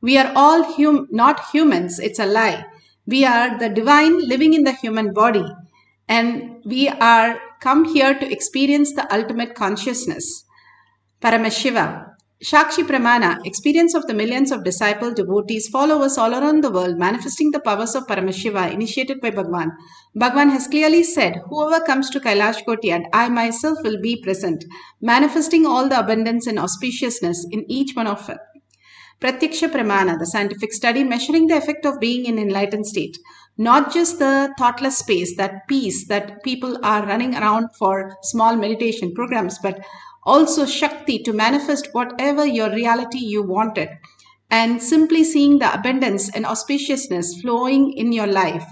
We are all not humans, it's a lie. We are the divine living in the human body, and we are come here to experience the ultimate consciousness. Paramashiva. Shakshi Pramana, experience of the millions of disciple devotees, followers all around the world, manifesting the powers of Paramashiva initiated by Bhagwan. Bhagwan has clearly said, whoever comes to Kailash Koti and I myself will be present, manifesting all the abundance and auspiciousness in each one of us. Pratyaksha Pramana, the scientific study measuring the effect of being in enlightened state. Not just the thoughtless space, that peace that people are running around for small meditation programs, but also Shakti to manifest whatever your reality you wanted. And simply seeing the abundance and auspiciousness flowing in your life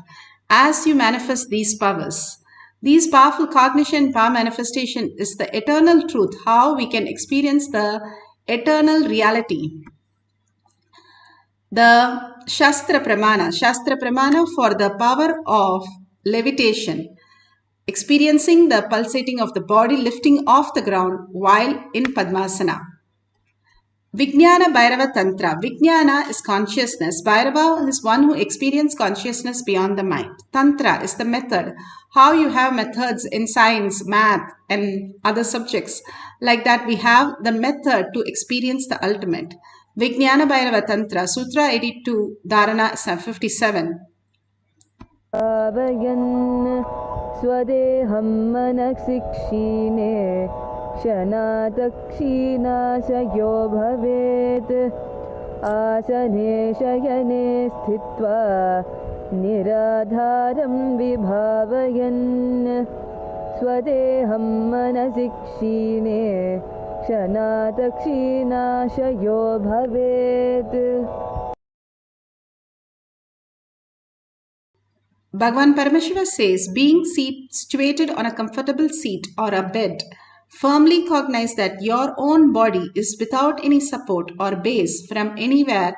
as you manifest these powers. These powerful cognition power manifestation is the eternal truth, how we can experience the eternal reality. The Shastra Pramana for the power of levitation, experiencing the pulsating of the body lifting off the ground while in Padmasana. Vijnana Bhairava Tantra. Vijnana is consciousness. Bhairava is one who experiences consciousness beyond the mind. Tantra is the method. How you have methods in science, math, and other subjects. Like that, we have the method to experience the ultimate. Vijnana Bhairava Tantra, Sutra 82, Dharana 57. स्वदेहं मनसिक्षीणे क्षणातक्षीणाशयो भवेत् आसने शयने स्थित्वा निराधारं विभावयन् स्वदेहं मनसिक्षीणे क्षणातक्षीणाशयो भवेत्. Bhagavan Paramashiva says, being situated on a comfortable seat or a bed, firmly cognize that your own body is without any support or base from anywhere.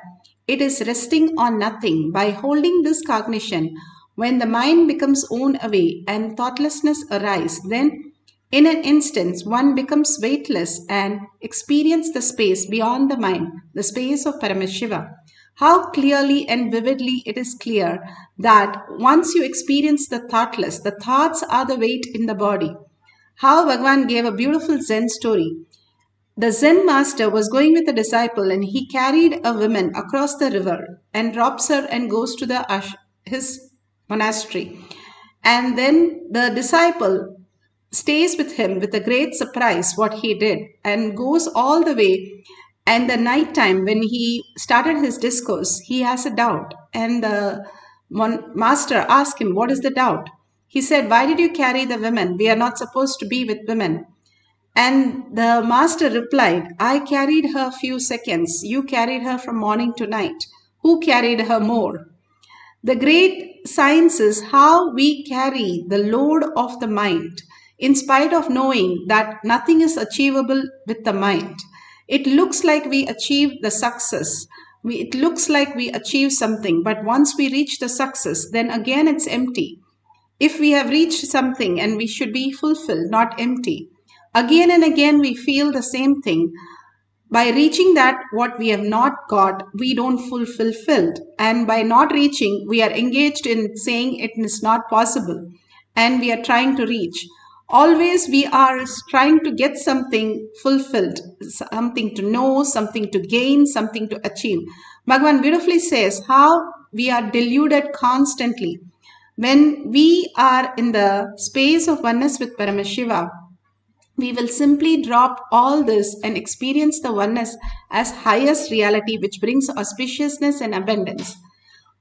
It is resting on nothing. By holding this cognition, when the mind becomes worn away and thoughtlessness arises, then in an instant one becomes weightless and experience the space beyond the mind, the space of Paramashiva. How clearly and vividly it is clear that once you experience the thoughtless, the thoughts are the weight in the body. How Bhagavan gave a beautiful Zen story. The Zen master was going with a disciple and he carried a woman across the river and drops her and goes to his monastery. And then the disciple stays with him with a great surprise what he did and goes all the way. And the night time when he started his discourse, he has a doubt. And the master asked him, what is the doubt? He said, why did you carry the women? We are not supposed to be with women. And the master replied, I carried her few seconds. You carried her from morning to night. Who carried her more? The great science is how we carry the load of the mind in spite of knowing that nothing is achievable with the mind. It looks like we achieved the success. It looks like we achieved something, but once we reach the success, then again it's empty. If we have reached something and we should be fulfilled, not empty, again and again we feel the same thing. By reaching that what we have not got, we don't feel fulfilled. And by not reaching, we are engaged in saying it is not possible. And we are trying to reach. Always we are trying to get something fulfilled, something to know, something to gain, something to achieve. Bhagavan beautifully says how we are deluded constantly. When we are in the space of oneness with Paramashiva, we will simply drop all this and experience the oneness as highest reality, which brings auspiciousness and abundance.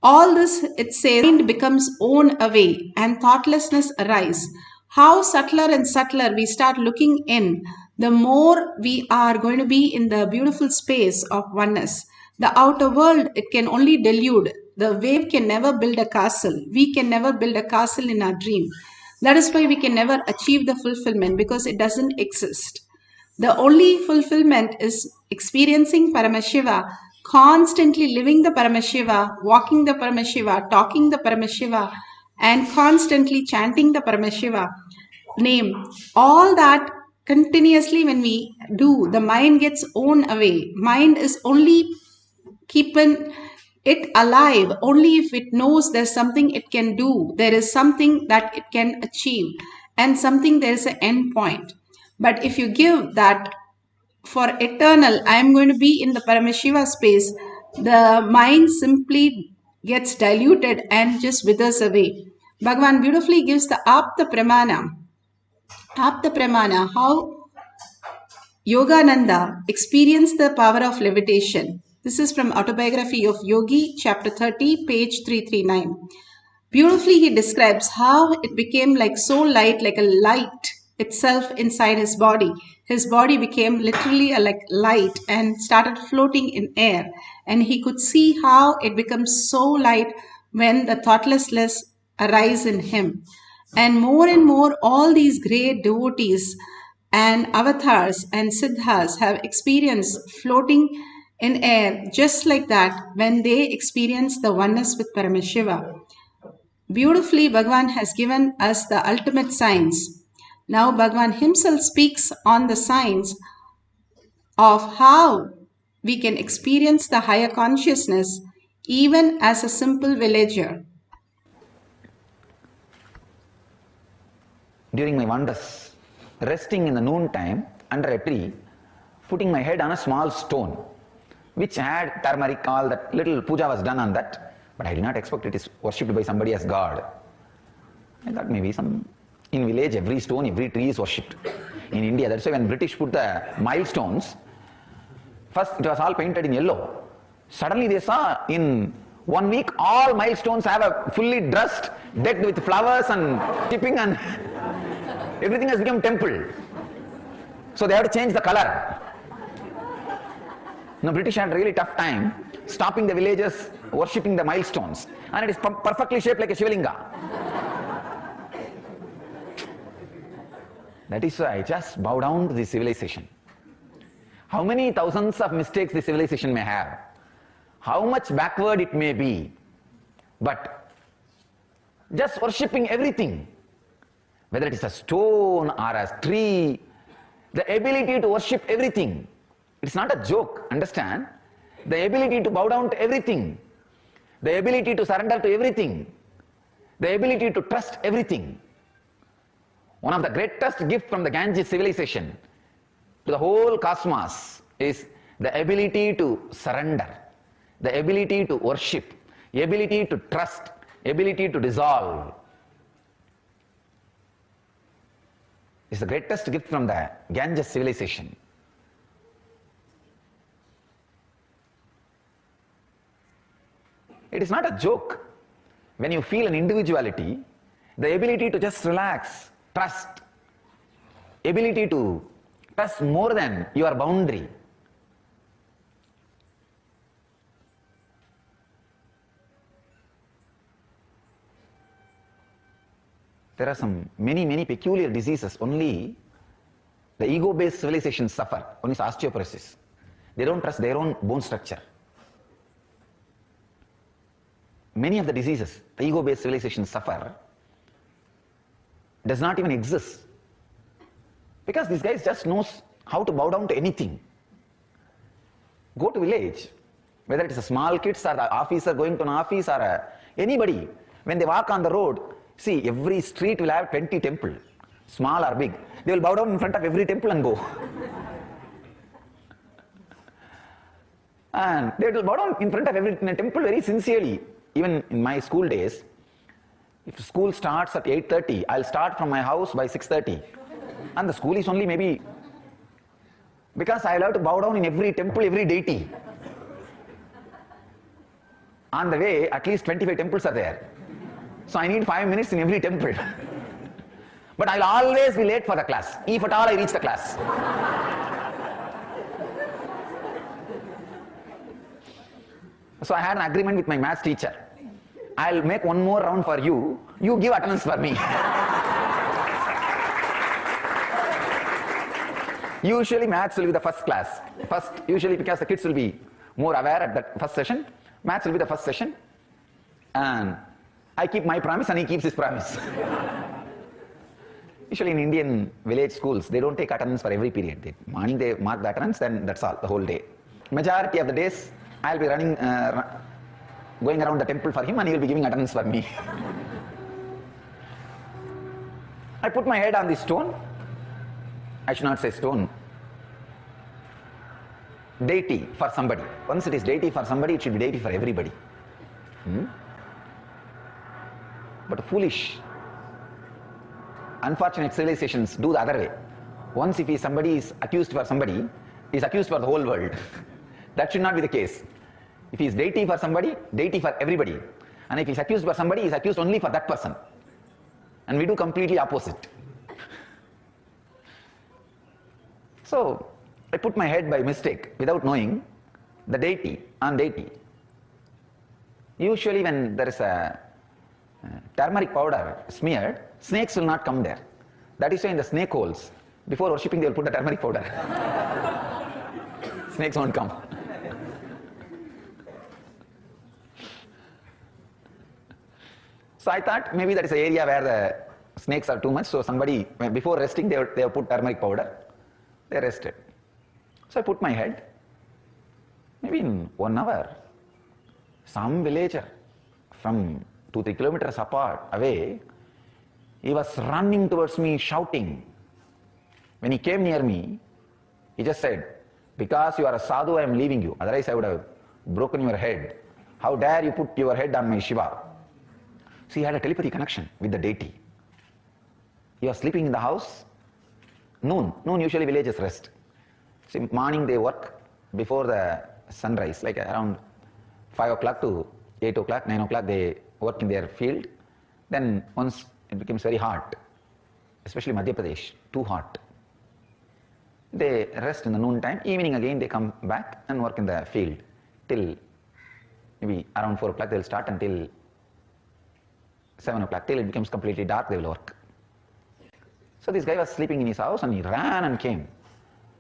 All this, it says, mind becomes worn away and thoughtlessness arises. How subtler and subtler we start looking in, the more we are going to be in the beautiful space of oneness. The outer world, it can only delude. The wave can never build a castle. We can never build a castle in our dream. That is why we can never achieve the fulfillment, because it doesn't exist. The only fulfillment is experiencing Paramashiva, constantly living the Paramashiva, walking the Paramashiva, talking the Paramashiva, and constantly chanting the Paramashiva name. All that continuously when we do, the mind gets worn away. Mind is only keeping it alive only if it knows there's something it can do, there is something that it can achieve, and something there's an end point. But if you give that for eternal, I am going to be in the Paramashiva space, the mind simply gets diluted and just withers away. Bhagavan beautifully gives the Apta Pramana. Apta Pramana, how Yogananda experienced the power of levitation. This is from Autobiography of Yogi, chapter 30, page 339. Beautifully, he describes how it became like so light, like a light itself inside his body. His body became literally a like light and started floating in air. And he could see how it becomes so light when the thoughtlessness arise in him. And more, all these great devotees and avatars and siddhas have experienced floating in air just like that when they experience the oneness with Paramashiva. Beautifully, Bhagavan has given us the ultimate science. Now, Bhagavan himself speaks on the science of how we can experience the higher consciousness even as a simple villager. During my wanders, resting in the noon time under a tree, putting my head on a small stone, which had turmeric, all that little puja was done on that. But I did not expect it is worshipped by somebody as God. I thought maybe in village every stone, every tree is worshipped. In India, that's why when British put the milestones, first it was all painted in yellow. Suddenly they saw in 1 week all milestones have a fully dressed, decked with flowers and tipping, and everything has become temple. So they have to change the color. Now British had a really tough time stopping the villagers worshipping the milestones, and it is perfectly shaped like a Shivalinga. That is why I just bow down to this civilization. How many thousands of mistakes this civilization may have, how much backward it may be, but just worshipping everything, whether it is a stone or a tree, the ability to worship everything. It's not a joke, understand? The ability to bow down to everything, the ability to surrender to everything, the ability to trust everything. One of the greatest gifts from the Ganges civilization to the whole cosmos is the ability to surrender, the ability to worship, the ability to trust, ability to dissolve. It's the greatest gift from the Ganges civilization. It is not a joke. When you feel an individuality, the ability to just relax, trust, ability to trust more than your boundary. There are many peculiar diseases only the ego-based civilizations suffer. One is osteoporosis. They don't trust their own bone structure. Many of the diseases the ego-based civilizations suffer does not even exist, because these guys just knows how to bow down to anything. Go to village, whether it is a small kids or the officer going to an office or anybody, when they walk on the road, see every street will have 20 temples, small or big. They will bow down in front of every temple and go. And they will bow down in front of every temple very sincerely. Even in my school days, if school starts at 8:30, I'll start from my house by 6:30. And the school is only maybe, because I'll have to bow down in every temple, every deity. On the way, at least 25 temples are there. So I need 5 minutes in every temple. But I'll always be late for the class, if at all I reach the class. So I had an agreement with my maths teacher. I'll make one more round for you, you give attendance for me. Usually maths will be the first class. Usually because the kids will be more aware at that first session, maths will be the first session. And I keep my promise and he keeps his promise. Usually in Indian village schools, they don't take attendance for every period. Morning they mark the attendance, then that's all, the whole day. Majority of the days, I'll be running, going around the temple for him, and he will be giving attendance for me. I put my head on the stone. I should not say stone. Deity for somebody. Once it is deity for somebody, it should be deity for everybody. But foolish, unfortunate civilizations do the other way. Once if somebody is accused for somebody, he is accused for the whole world. That should not be the case. If he is deity for somebody, deity for everybody. And if he is accused for somebody, he is accused only for that person. And we do completely opposite. So I put my head by mistake, without knowing, the deity on deity. Usually when there is a turmeric powder smeared, snakes will not come there. That is why in the snake holes, before worshipping they will put the turmeric powder. Snakes won't come. So I thought maybe that is an area where the snakes are too much, so somebody, before resting, they have put turmeric powder. They rested. So I put my head. Maybe in 1 hour, some villager from 2-3 kilometers apart, away, he was running towards me shouting. When he came near me, he just said, "Because you are a sadhu, I am leaving you. Otherwise I would have broken your head. How dare you put your head on my Shiva?" So he had a telepathy connection with the deity. He was sleeping in the house. Noon usually villages rest. So morning they work before the sunrise, like around 5 o'clock to 8 o'clock, 9 o'clock they work in their field. Then once it becomes very hot, especially Madhya Pradesh, too hot, they rest in the noon time. Evening again they come back and work in the field till maybe around 4 o'clock they will start until 7 o'clock, till it becomes completely dark they will work. So this guy was sleeping in his house and he ran and came.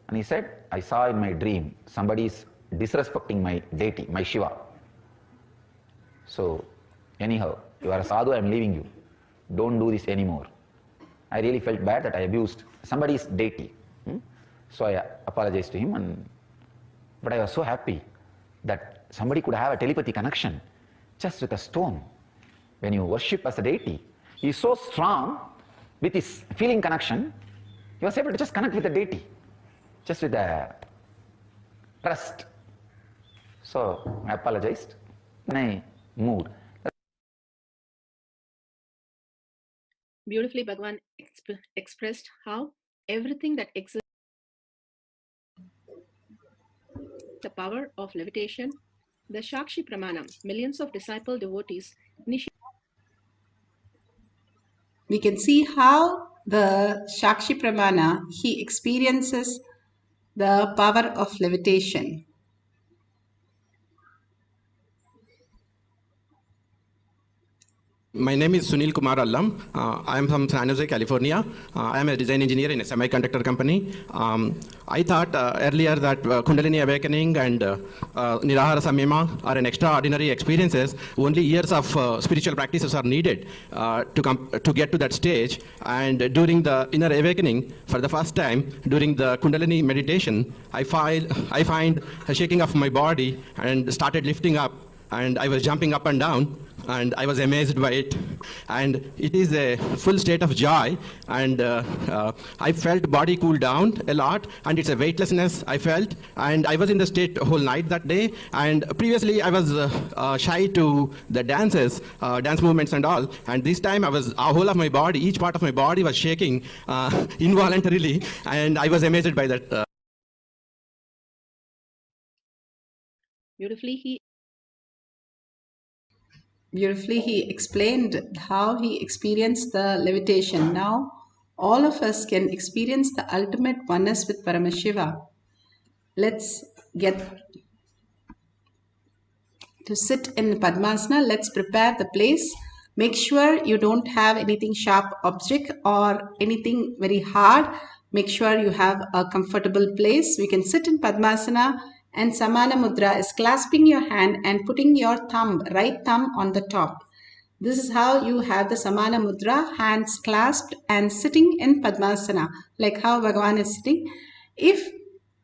And he said, "I saw in my dream somebody is disrespecting my deity, my Shiva. So anyhow, you are a sadhu, I am leaving you. Don't do this anymore." I really felt bad that I abused somebody's deity. So I apologized to him, but I was so happy that somebody could have a telepathy connection just with a stone. When you worship as a deity, he is so strong with his feeling connection, he was able to just connect with the deity, just with the trust. So I apologized, then I moved. Beautifully, Bhagavan expressed how everything that exists, the power of levitation, the Shakshi Pramanam, millions of disciple devotees initiate. We can see how the Shakshi Pramana, he experiences the power of levitation. My name is Sunil Kumar Allam. I am from San Jose, California. I am a design engineer in a semiconductor company. I thought earlier that Kundalini awakening and Nirahara Samyama are an extraordinary experiences. Only years of spiritual practices are needed to get to that stage. And during the inner awakening, for the first time, during the Kundalini meditation, I find a shaking of my body and started lifting up. And I was jumping up and down, and I was amazed by it. And it is a full state of joy, and I felt body cool down a lot, and it's a weightlessness I felt, and I was in the state whole night that day. And previously I was shy to the dances, dance movements and all, and this time I was, whole of my body, each part of my body was shaking involuntarily, and I was amazed by that. Beautifully, he explained how he experienced the levitation. Now, all of us can experience the ultimate oneness with Paramashiva. Let's get to sit in Padmasana. Let's prepare the place. Make sure you don't have anything sharp object or anything very hard. Make sure you have a comfortable place. We can sit in Padmasana, and Samana Mudra is clasping your hand and putting your right thumb on the top. This is how you have the Samana Mudra, hands clasped and sitting in Padmasana, like how Bhagavan is sitting. If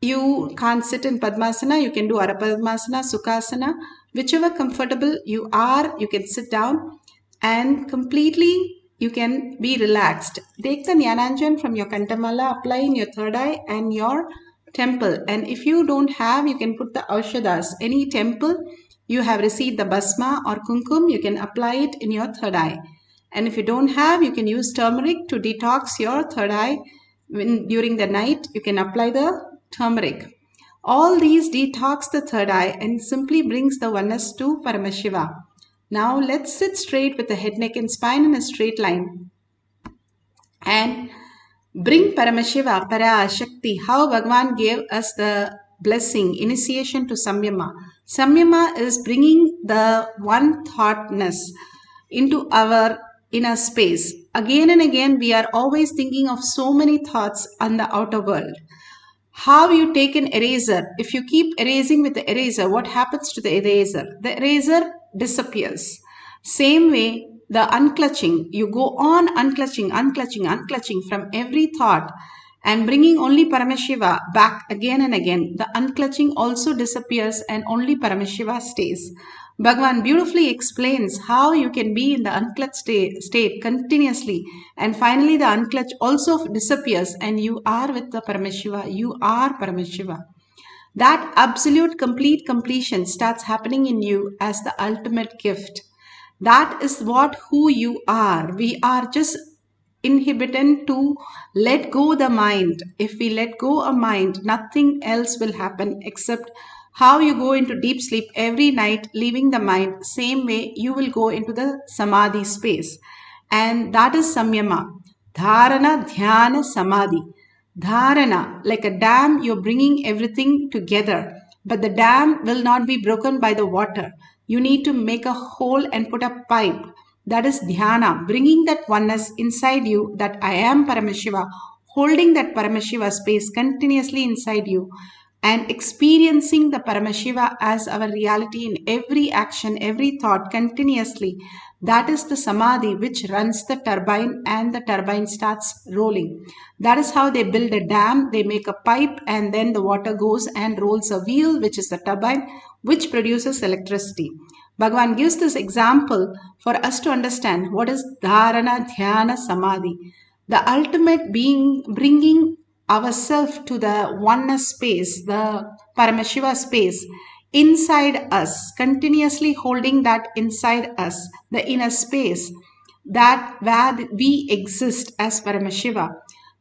You can't sit in Padmasana, you can do Arapadmasana, Sukhasana, whichever comfortable you are, you can sit down and completely you can be relaxed. Take the Jnananjan from your Kantamala, apply in your third eye and your temple. And if you don't have, you can put the Aushadas. Any temple you have received the Basma or Kumkum, you can apply it in your third eye. And if you don't have, you can use turmeric to detox your third eye. During the night, you can apply the turmeric. All these detox the third eye and simply brings the oneness to Paramashiva. Now let's sit straight with the head, neck and spine in a straight line and bring Paramashiva, Parashakti, how Bhagavan gave us the blessing, initiation to Samyama. Samyama is bringing the one thoughtness into our inner space. Again and again, we are always thinking of so many thoughts on the outer world. How you take an eraser. If you keep erasing with the eraser, what happens to the eraser? The eraser disappears. Same way, the unclutching. You go on unclutching from every thought and bringing only Paramashiva back again and again. The unclutching also disappears and only Paramashiva stays. Bhagavan beautifully explains how you can be in the unclutched state continuously, and finally the unclutch also disappears and you are with the Paramashiva. You are Paramashiva. That absolute complete completion starts happening in you as the ultimate gift. That is what who you are. We are just inhibited to let go the mind. If we let go a mind, nothing else will happen except how you go into deep sleep every night, leaving the mind. Same way you will go into the samadhi space, and that is samyama. Dharana, dhyana, samadhi. Dharana, like a dam, you're bringing everything together, but the dam will not be broken by the water. You need to make a hole and put a pipe. That is dhyana, bringing that oneness inside you, that I am Paramashiva, holding that Paramashiva space continuously inside you and experiencing the Paramashiva as our reality in every action, every thought continuously. That is the samadhi which runs the turbine and the turbine starts rolling. That is how they build a dam. They make a pipe and then the water goes and rolls a wheel, which is the turbine, which produces electricity. Bhagavan gives this example for us to understand what is dharana, dhyana, samadhi. The ultimate being bringing ourselves to the oneness space, the Paramashiva space, inside us, continuously holding that inside us, the inner space, that where we exist as Paramashiva.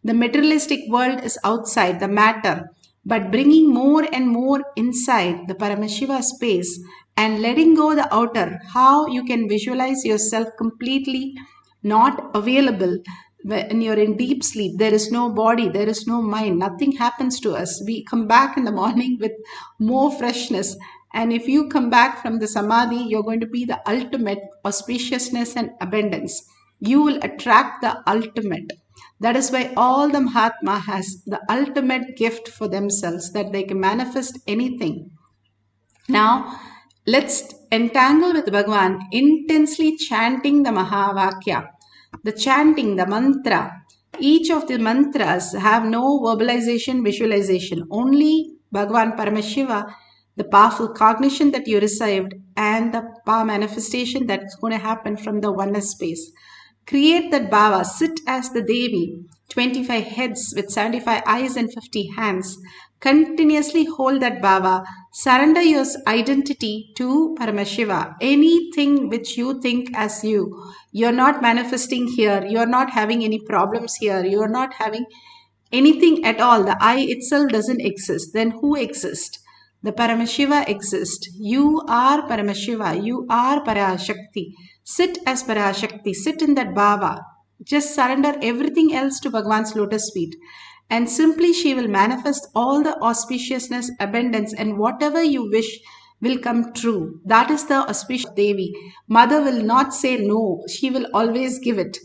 The materialistic world is outside, the matter, but bringing more and more inside the Paramashiva space and letting go the outer, how you can visualize yourself completely not available. When you're in deep sleep, there is no body, there is no mind, nothing happens to us. We come back in the morning with more freshness. And if you come back from the samadhi, you're going to be the ultimate auspiciousness and abundance. You will attract the ultimate. That is why all the Mahatma has the ultimate gift for themselves, that they can manifest anything. Now, let's entangle with Bhagavan, intensely chanting the Mahavakya. The chanting, the mantra, each of the mantras have no verbalization, visualization, only Bhagavan Paramashiva, the powerful cognition that you received and the power manifestation that's going to happen from the oneness space. Create that bhava, sit as the Devi, 25 heads with 75 eyes and 50 hands. Continuously hold that bhava. Surrender your identity to Paramashiva. Anything which you think as you, you're not manifesting here, you're not having any problems here, you're not having anything at all. The I itself doesn't exist. Then who exists? The Paramashiva exists. You are Paramashiva. You are Parashakti. Sit as Parashakti. Sit in that bhava. Just surrender everything else to Bhagavan's lotus feet. And simply she will manifest all the auspiciousness, abundance, and whatever you wish will come true. That is the auspicious Devi. Mother will not say no. She will always give it.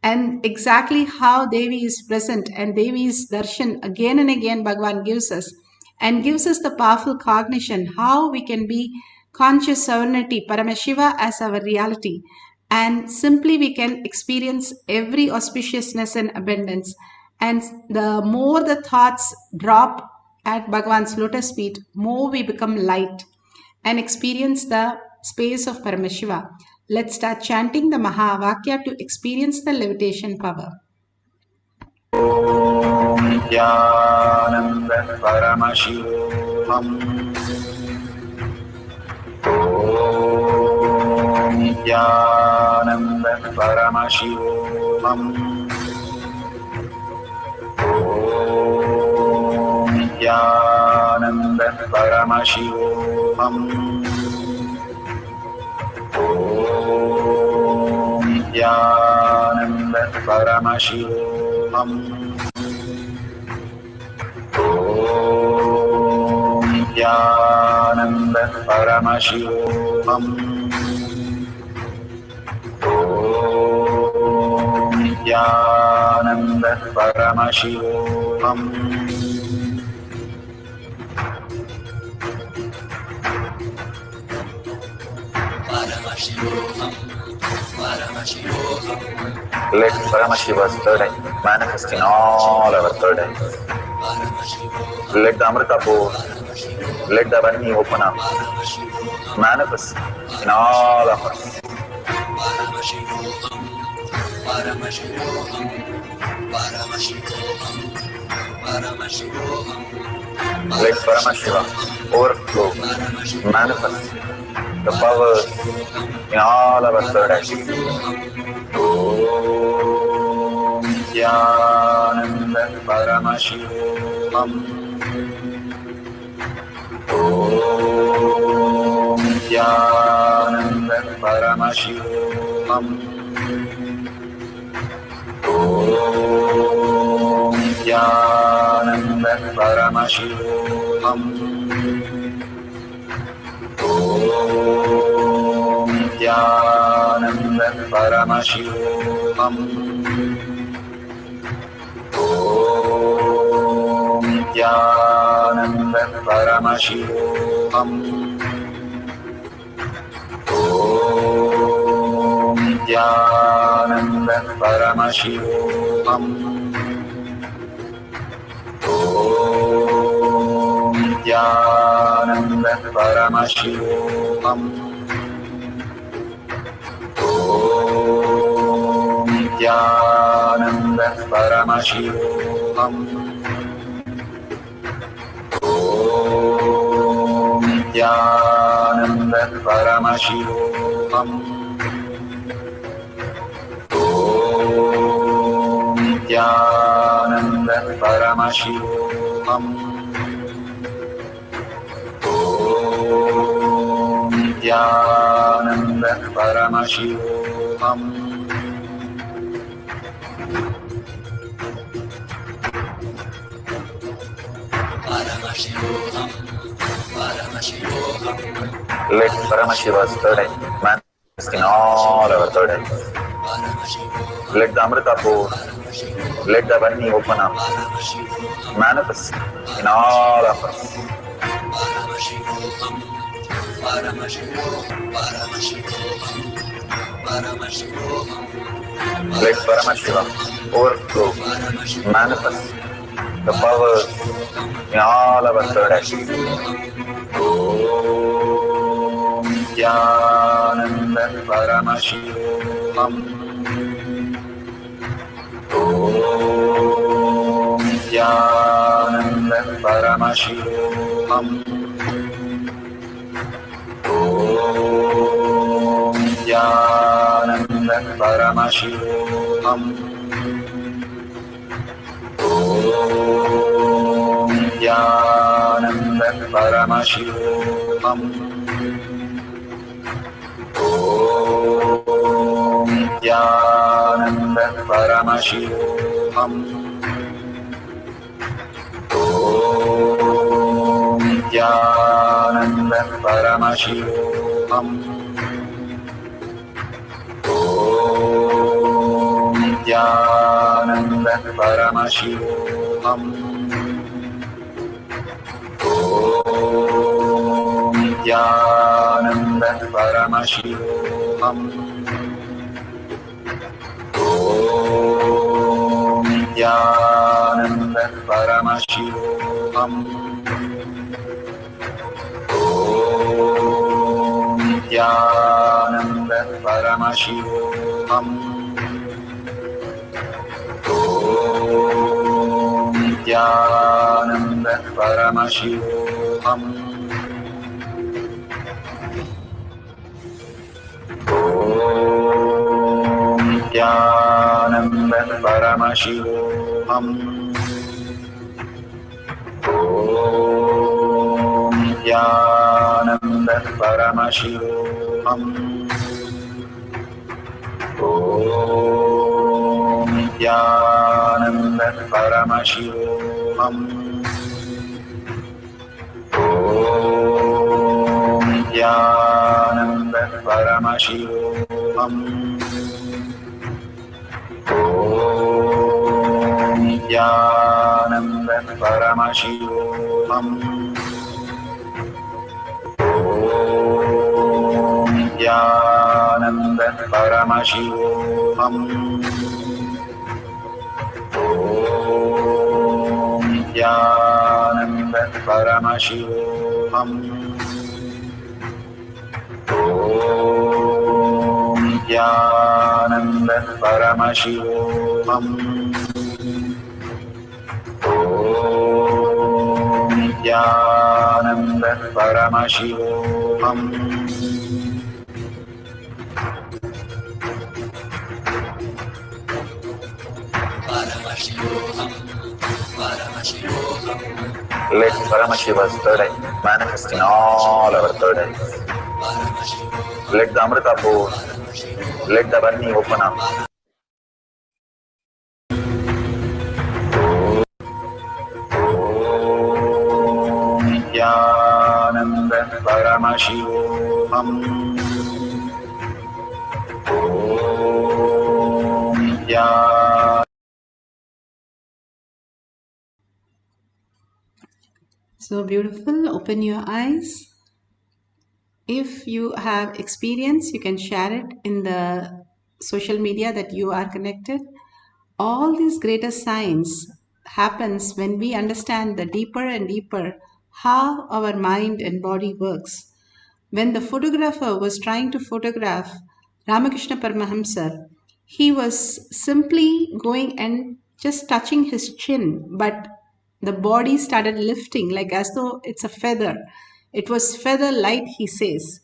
And exactly how Devi is present and Devi's darshan again and again Bhagavan gives us. And gives us the powerful cognition how we can be conscious sovereignty, Paramashiva as our reality. And simply we can experience every auspiciousness and abundance. And the more the thoughts drop at Bhagavan's lotus feet, more we become light and experience the space of Paramashiva. Let's start chanting the Mahavakya to experience the levitation power. Nithyananda Paramashivoham. Om Nithyananda Paramashivoham. Om Nithyananda Paramashivoham. Om Nithyananda Paramashivoham. Om Nithyananda Paramashivoham. Om Nithyananda Paramashivoham. Let Paramashiva's third eye manifest in all our third eyes. Let the Amrita pour, let the Varni open up, manifest in all of us. Let Paramashiva overflow, manifest the powers in all our third eyes. Om Nithyananda Paramashivoham. Om Nithyananda Paramashivoham. Om Nithyananda Paramashivoham. Om Nithyananda Paramashivoham. Om Nithyananda Paramashivoham. Om Nithyananda Paramashivoham. Om Nithyananda Paramashivoham. Om Nithyananda Paramashivoham. Om Nithyananda Paramashivoham. Om Nithyananda Paramashivoham. Om Nithyananda Paramashivoham. Let Paramashiva's third eye manifest in all our third eyes. Let the Amrita pour, let the Varni open up, manifest in all of us. Let Paramashiva overflow, manifest the powers in all our third eyes. Om Nithyananda Paramashivoham. Om Nithyananda Paramashivoham. Om Nithyananda Paramashivoham. Om Nithyananda Paramashivoham. Om Nithyananda Paramashivoham. Om Nithyananda Paramashivoham. Om Nithyananda Paramashivoham. Om Nithyananda Paramashivoham. Om Nithyananda Paramashivoham. Nithyananda Paramashivoham. Om Nithyananda Paramashivoham. Om Nithyananda Paramashivoham. Om Nithyananda Paramashivoham. Om Nithyananda Paramashivoham. Om Nithyananda Paramashivoham. Om Nithyananda Paramashivoham. Om Nithyananda Paramashivoham. Om Nithyananda Paramashivoham. Om Nithyananda Paramashivoham. Om Nithyananda Paramashivoham. Let Paramashiva's third eye manifest in all our third eyes. Let the Amrita pour, let the Varni open up. Om Nithyananda Paramashivoham. Om Nithyananda. So beautiful. Open your eyes. If you have experience, you can share it in the social media that you are connected. All these greater signs happens when we understand the deeper and deeper how our mind and body works. When the photographer was trying to photograph Ramakrishna Paramahamsa, he was simply going and just touching his chin, but the body started lifting like as though it's a feather. It was feather light, he says.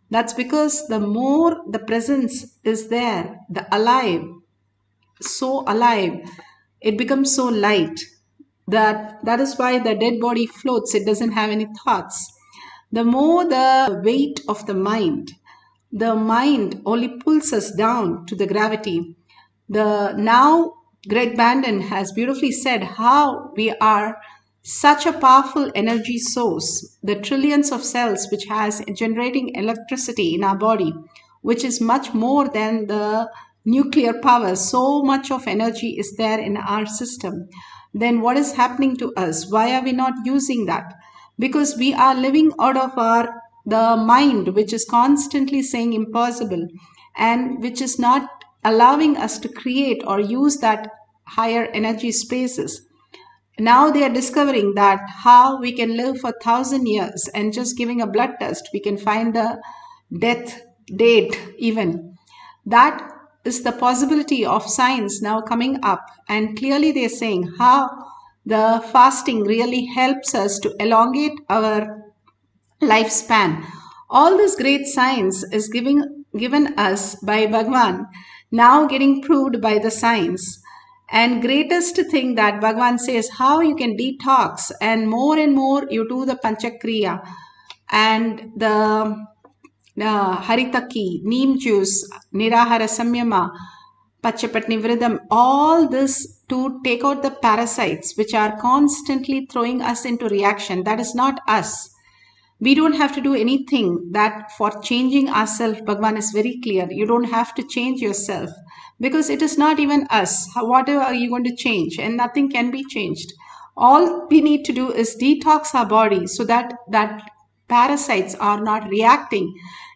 That's because the more the presence is there, the alive, so alive, it becomes so light. That is why the dead body floats, it doesn't have any thoughts. The more the weight of the mind only pulls us down to the gravity. Now Greg Bandon has beautifully said how we are such a powerful energy source, the trillions of cells which has generating electricity in our body, which is much more than the nuclear power. So much of energy is there in our system. Then what is happening to us? Why are we not using that? Because we are living out of the mind, which is constantly saying impossible, and which is not allowing us to create or use that higher energy spaces. Now they are discovering that how we can live for 1,000 years, and just giving a blood test we can find the death date even. That is the possibility of science now coming up, and clearly they're saying how the fasting really helps us to elongate our lifespan. All this great science is given us by Bhagwan, now getting proved by the science. And greatest thing that Bhagwan says, how you can detox, and more you do the Panchakriya and the Haritaki, neem juice, Nirahara Samyama, Pachapatni Vridam, all this to take out the parasites which are constantly throwing us into reaction. That is not us. We don't have to do anything that for changing ourselves. Bhagwan is very clear. You don't have to change yourself because it is not even us. What are you going to change? And nothing can be changed. All we need to do is detox our body so that parasites are not reacting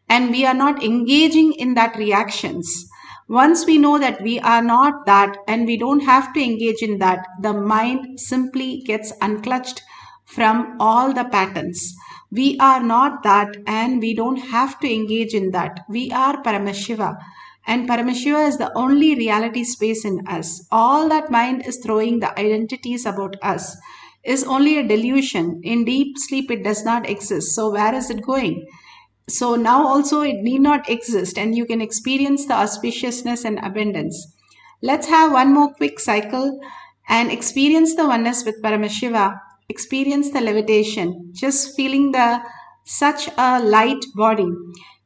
and we are not engaging in that reactions. Once we know that we are not that and we don't have to engage in that, the mind simply gets unclutched from all the patterns. We are not that, and we don't have to engage in that. We are Paramashiva, and Paramashiva is the only reality space in us. All that mind is throwing the identities about us is only a delusion. In deep sleep, it does not exist. So, where is it going? So, now also it need not exist, and you can experience the auspiciousness and abundance. Let's have one more quick cycle and experience the oneness with Paramashiva. Experience the levitation, just feeling the such a light body.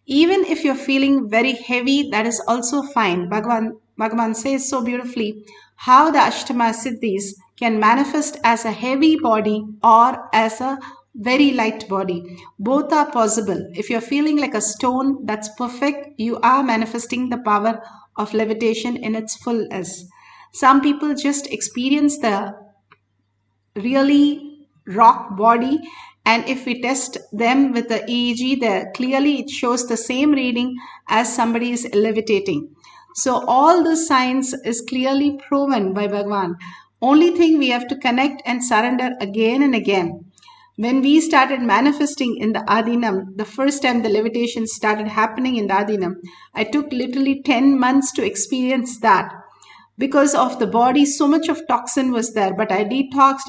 Even if you're feeling very heavy, that is also fine. Bhagavan says so beautifully how the Ashtama Siddhis can manifest as a heavy body or as a very light body. Both are possible. If you're feeling like a stone, that's perfect. You are manifesting the power of levitation in its fullness. Some people just experience the really rock body, and if we test them with the EEG, there clearly it shows the same reading as somebody is levitating. So all the science is clearly proven by Bhagavan. Only thing we have to connect and surrender again and again. When we started manifesting in the Adinam, the first time the levitation started happening in the Adinam, I took literally 10 months to experience that. Because of the body, so much of toxin was there, but I detoxed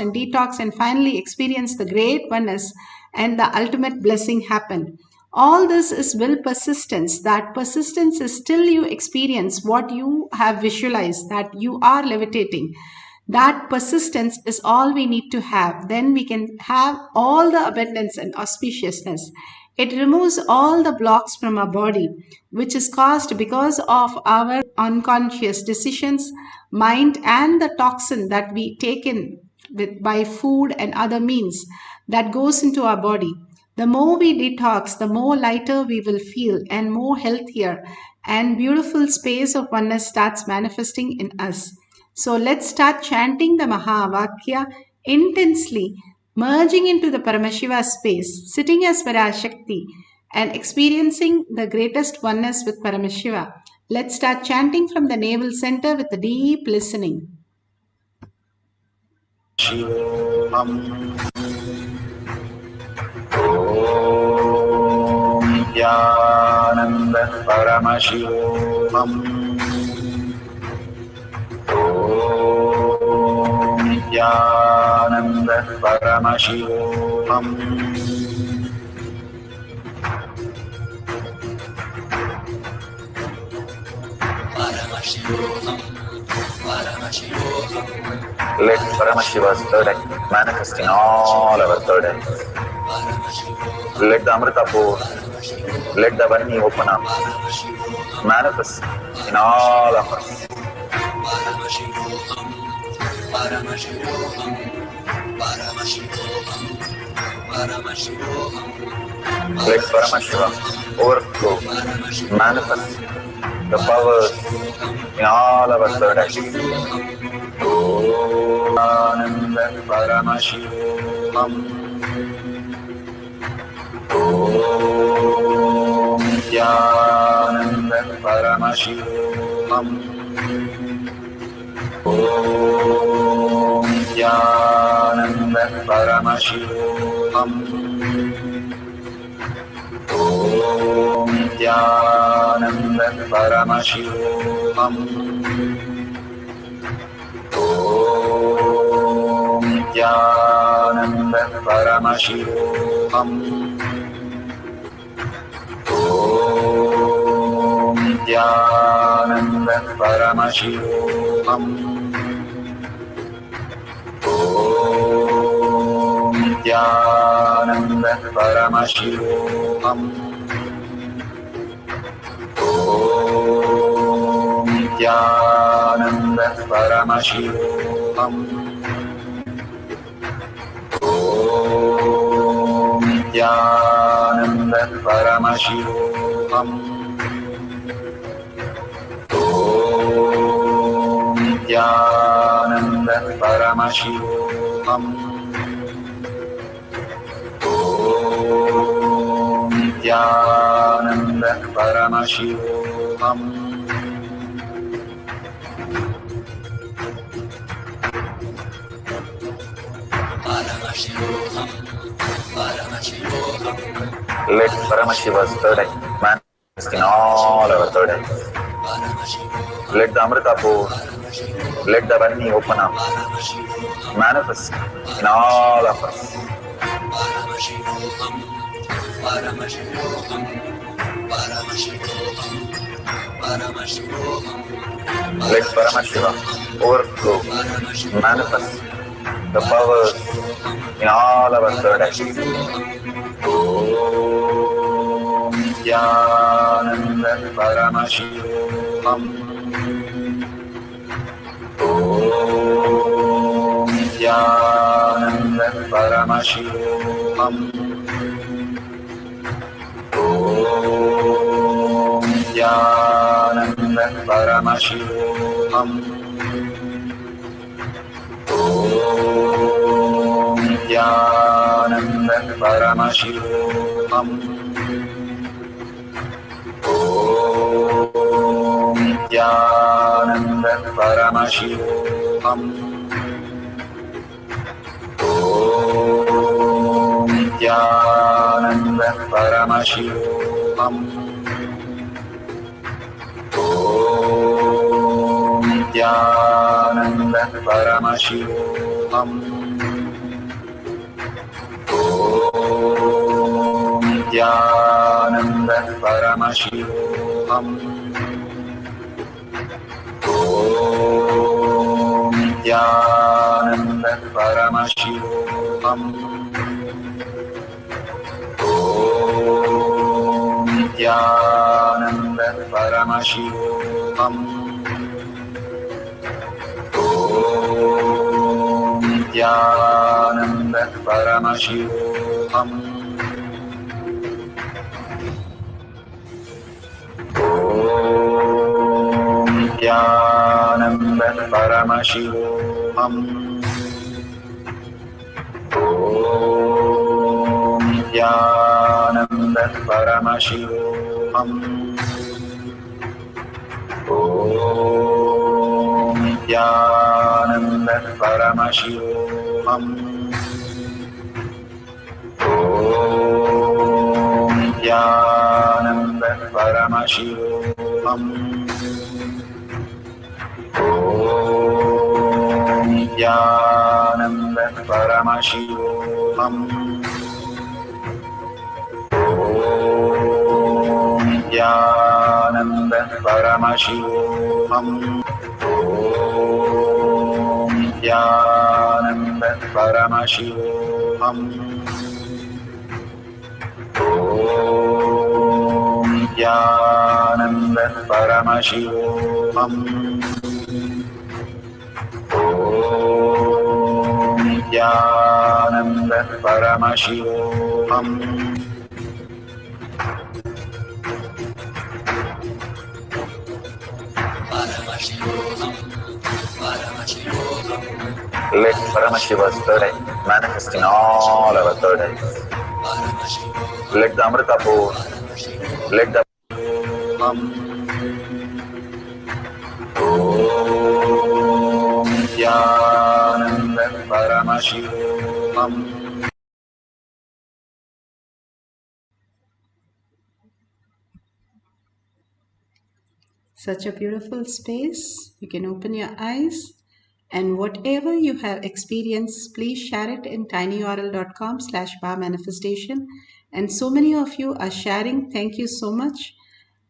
and finally experienced the great oneness, and the ultimate blessing happened. All this is will persistence. That persistence is still you experience what you have visualized, that you are levitating. That persistence is all we need to have. Then we can have all the abundance and auspiciousness. It removes all the blocks from our body, which is caused because of our unconscious decisions, mind, and the toxin that we take in by food and other means that goes into our body. The more we detox, the more lighter we will feel and more healthier, and beautiful space of oneness starts manifesting in us. So let's start chanting the Mahavakya intensely, merging into the Paramashiva space, sitting as Parashakti, and experiencing the greatest oneness with Paramashiva. Let's start chanting from the navel center with a deep listening. Shivoham. Om Nithyananda Paramashivoham. Om Nithyananda Paramashivoham. Let Paramashiva's third eye manifest in all our third eyes. Let the Amrita pour, let the Varni open up, manifest in all of us. Let Paramashiva overflow, manifest the powers in all our third eyes. Om Ananda Paramashivoham. Om Nithyananda Paramashivoham. Om Nithyananda Paramashivoham. Om Nithyananda Paramashivoham. Om Nithyananda Paramashivoham. Om Nithyananda Paramashivoham. Om Nithyananda Paramashivoham. Om Nithyananda Paramashivoham. Om Nithyananda Paramashivoham. Om Nithyananda Paramashivoham. Om Nithyananda Paramashivoham. Paramashivoham. Let Paramashiva's third eye manifest in all our third eyes. Let the Amrita pour, let the Vani open up, manifest in all of us. Paramashivoham, Paramashivoham, Paramashivoham, Paramashivoham. Let Paramashiva overflow, manifest the powers in all our third eyes. Om Nithyananda Paramashivam. Om Nithyananda Paramashivam. Om Nithyananda Paramashivam. Om Nithyananda Paramashivoham. Om Nithyananda Paramashivoham. Om Nithyananda Paramashivoham. Om Nithyananda Paramashivoham. Om Nithyananda Paramashivoham. Om Nithyananda Paramashivoham. Om Nithyananda Paramashivoham. Om Nithyananda Paramashivoham. Om Nithyananda Paramashivoham. Om Nithyananda Paramashivoham. Om Nithyananda Paramashivoham. Om Nithyananda Paramashivoham. Om Nithyananda Paramashivoham. Om Nithyananda Paramashivoham. Om Nithyananda Paramashivoham. Om Nithyananda Paramashivoham. Om Nithyananda Paramashivoham. Let Paramashiva's third eye manifest in all our third eyes. Let the Amrita pour, let the Om Nithyananda Paramashivoham. Such a beautiful space. You can open your eyes, and whatever you have experienced, please share it in tinyurl.com/powermanifestation. And so many of you are sharing. Thank you so much.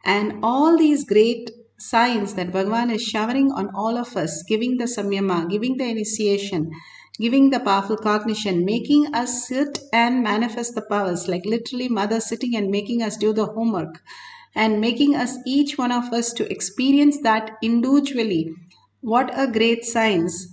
And all these great signs that Bhagavan is showering on all of us, giving the samyama, giving the initiation, giving the powerful cognition, making us sit and manifest the powers, like literally mother sitting and making us do the homework, and making us, each one of us, to experience that individually. What a great science.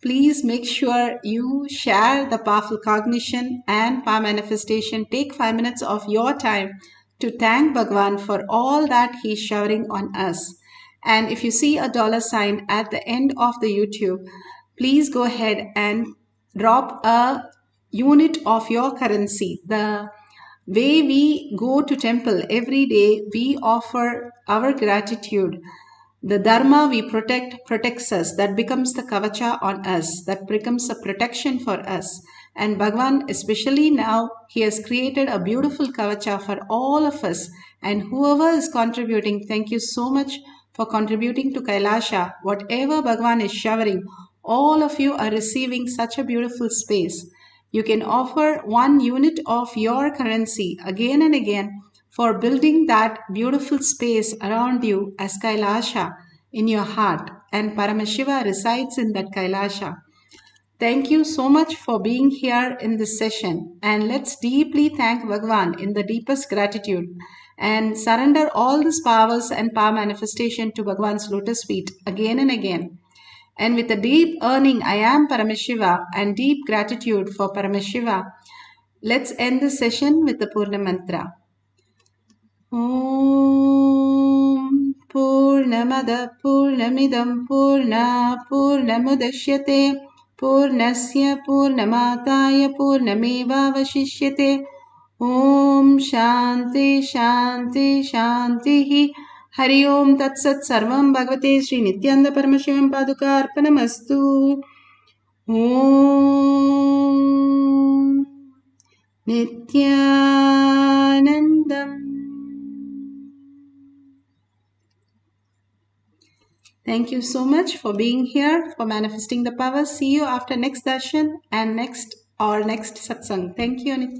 Please make sure you share the powerful cognition and power manifestation. Take 5 minutes of your time to thank Bhagavan for all that he's showering on us. And if you see a $sign at the end of the YouTube, please go ahead and drop a unit of your currency. The way we go to temple every day, we offer our gratitude. The dharma we protects us. That becomes the kavacha on us. That becomes a protection for us. And Bhagwan, especially now, he has created a beautiful kavacha for all of us. And whoever is contributing, thank you so much for contributing to Kailasha. Whatever Bhagwan is showering, all of you are receiving such a beautiful space. You can offer 1 unit of your currency again and again for building that beautiful space around you as Kailasha in your heart. And Paramashiva resides in that Kailasha. Thank you so much for being here in this session, and let's deeply thank Bhagwan in the deepest gratitude and surrender all these powers and power manifestation to Bhagwan's lotus feet again and again. And with a deep earning, I am Paramashiva, and deep gratitude for Paramashiva, let's end the session with the Purna Mantra. Om Purnamada Purnamidam Purna Purnamudashyate Purnasya Purnamataya Purnamevavashishyate. Om Shanti Shanti Shanti. Hari Om Tat Sat Sarvam Bhagavate Sri Nithyananda Paramashivam Paduka Arpanamastu. Om Nithyanandam. Thank you so much for being here, for manifesting the power. See you after next darshan and next satsang. Thank you, Nithyananda.